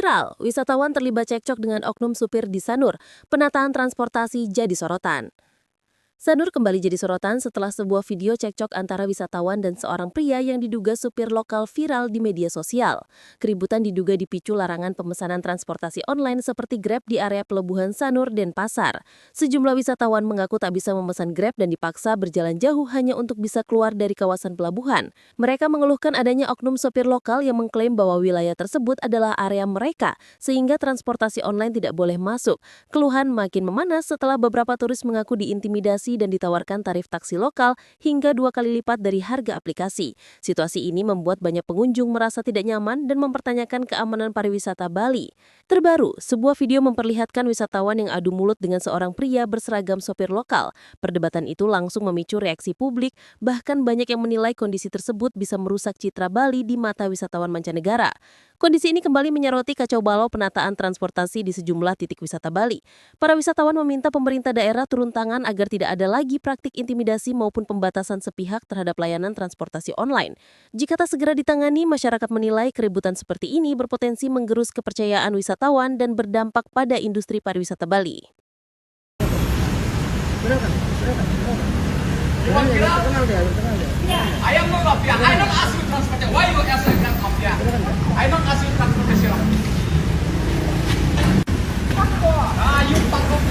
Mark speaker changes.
Speaker 1: Viral, wisatawan terlibat cekcok dengan oknum supir di Sanur. Penataan transportasi jadi sorotan. Sanur kembali jadi sorotan setelah sebuah video cekcok antara wisatawan dan seorang pria yang diduga supir lokal viral di media sosial. Keributan diduga dipicu larangan pemesanan transportasi online seperti Grab di area pelabuhan Sanur, Denpasar. Sejumlah wisatawan mengaku tak bisa memesan Grab dan dipaksa berjalan jauh hanya untuk bisa keluar dari kawasan pelabuhan. Mereka mengeluhkan adanya oknum sopir lokal yang mengklaim bahwa wilayah tersebut adalah area mereka, sehingga transportasi online tidak boleh masuk. Keluhan makin memanas setelah beberapa turis mengaku diintimidasi dan ditawarkan tarif taksi lokal hingga 2 kali lipat dari harga aplikasi. Situasi ini membuat banyak pengunjung merasa tidak nyaman dan mempertanyakan keamanan pariwisata Bali. Terbaru, sebuah video memperlihatkan wisatawan yang adu mulut dengan seorang pria berseragam sopir lokal. Perdebatan itu langsung memicu reaksi publik, bahkan banyak yang menilai kondisi tersebut bisa merusak citra Bali di mata wisatawan mancanegara. Kondisi ini kembali menyoroti kacau balau penataan transportasi di sejumlah titik wisata Bali. Para wisatawan meminta pemerintah daerah turun tangan agar tidak ada lagi praktik intimidasi maupun pembatasan sepihak terhadap layanan transportasi online. Jika tak segera ditangani, masyarakat menilai keributan seperti ini berpotensi menggerus kepercayaan wisatawan dan berdampak pada industri pariwisata Bali.
Speaker 2: I am not mafia. I don't ask you transportation. Why you ask like that mafia? I don't ask you transportation. You fuck off.